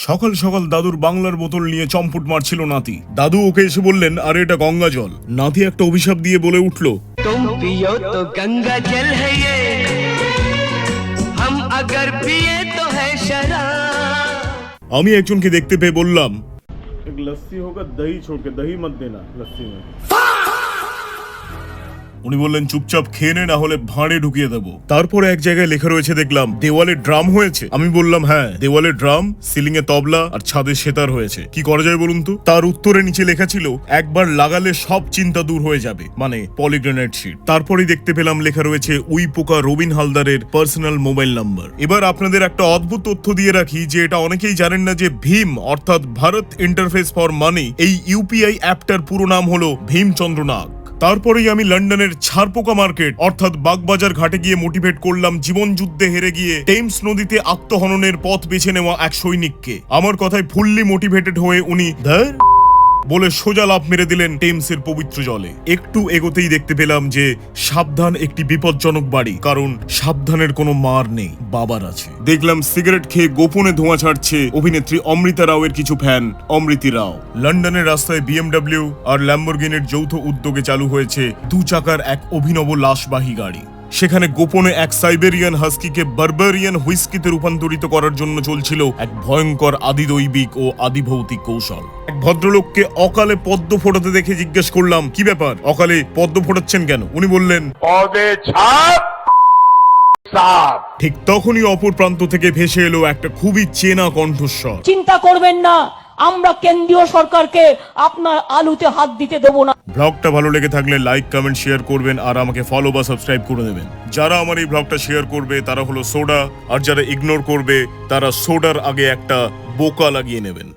সকাল সকাল দাদুর বাংলার বোতল নিয়ে চম্পট মারছিল নাতি। দাদু ওকে এসে বললেন, আরে এটা গঙ্গা জল। নাতি একটা অভিশাপ দিয়ে বলে উঠল, तुम पियो तो गंगा जल है ये, हम अगर पिए तो है शराब। আমি একজনকে দেখতে পেয়ে বললাম, एक लस्सी होगा, दही छोड़ के, दही मत देना लस्सी में। উনি বললেন চুপচাপ খেয়ে নে, না হলে ভাঁড়ে ঢুকিয়ে দেবো। তারপরে এক জায়গায় লেখা রয়েছে দেখলাম দেওয়ালে ড্রাম হয়েছে। আমি বললাম হ্যাঁ, দেওয়ালে ড্রাম, সিলিং এ তবলা আর ছাদে সেতার হয়েছে, কি করা যায় বলুন তো? তার উত্তরে নিচে লেখা ছিল, একবার লাগালে সব চিন্তা দূর হয়ে যাবে, মানে পলিগ্রেনেট শিট। তারপরেই দেখতে পেলাম লেখা রয়েছে উই পোকা রবিন হালদারের পার্সোনাল মোবাইল নাম্বার। এবার আপনাদের একটা অদ্ভুত তথ্য দিয়ে রাখি যে এটা অনেকেই জানেন না যে ভীম অর্থাৎ ভারত ইন্টারফেস ফর মানি, এই ইউপিআই অ্যাপটার পুরো নাম হলো ভীমচন্দ্র নাগ। তারপরেই আমি লন্ডনের ছারপোকা মার্কেট অর্থাৎ বাগবাজার ঘাটে গিয়ে মোটিভেট করলাম জীবন যুদ্ধে হেরে গিয়ে টেমস নদীতে আত্মহননের পথ বেছে নেওয়া এক সৈনিককে। আমার কথায় ফুললি মোটিভেটেড হয়ে উনি ধর বলে সোজা লাফ মেরে দিলেন টেমসের পবিত্র জলে। একটু এগোতেই দেখতে পেলাম যে সাবধান একটি বিপজ্জনক বাড়ি, কারণ সাবধানের কোনো মার নেই, বাবার আছে। দেখলাম সিগারেট খেয়ে গোপনে ধোঁয়া ছাড়ছে অভিনেত্রী অমৃতা রাওয়ের কিছু ফ্যান, অমৃতি রাও। লন্ডনের রাস্তায় বিএমডব্লিউ আর ল্যাম্বরগিনির যৌথ উদ্যোগে চালু হয়েছে 2 চাকার এক অভিনব লাশবাহী গাড়ি। সেখানে গোপনে এক সাইবেরিয়ান হাস্কিকে বারবারিয়ান হুইস্কিতে রূপান্তরিত করার জন্য চলছিল এক ভয়ঙ্কর আদিদৈবিক ও আদিভৌতিক কৌশল। এক ভদ্রলোককে অকালে পদ্ম ফোটাতে দেখে জিজ্ঞেস করলাম, কি ব্যাপার, অকালে পদ্ম ফোটাচ্ছেন কেন? উনি বললেন, পদে ছাপ সাপ। ঠিক তখনই অপর প্রান্ত থেকে ভেসে এলো একটা খুবই চেনা কণ্ঠস্বর, চিন্তা করবেন না, আমরা কেন্দ্রীয় সরকারকে আপনার আলুতে হাত দিতে দেব না। ব্লগটা ভালো লেগে থাকলে লাইক কমেন্ট শেয়ার করবেন আর আমাকে ফলো বা সাবস্ক্রাইব করে দেবেন। যারা আমার এই ব্লগটা শেয়ার করবে তারা হলো সোডা, আর যারা ইগনোর করবে তারা সোডার আগে একটা বোকা লাগিয়ে নেবেন।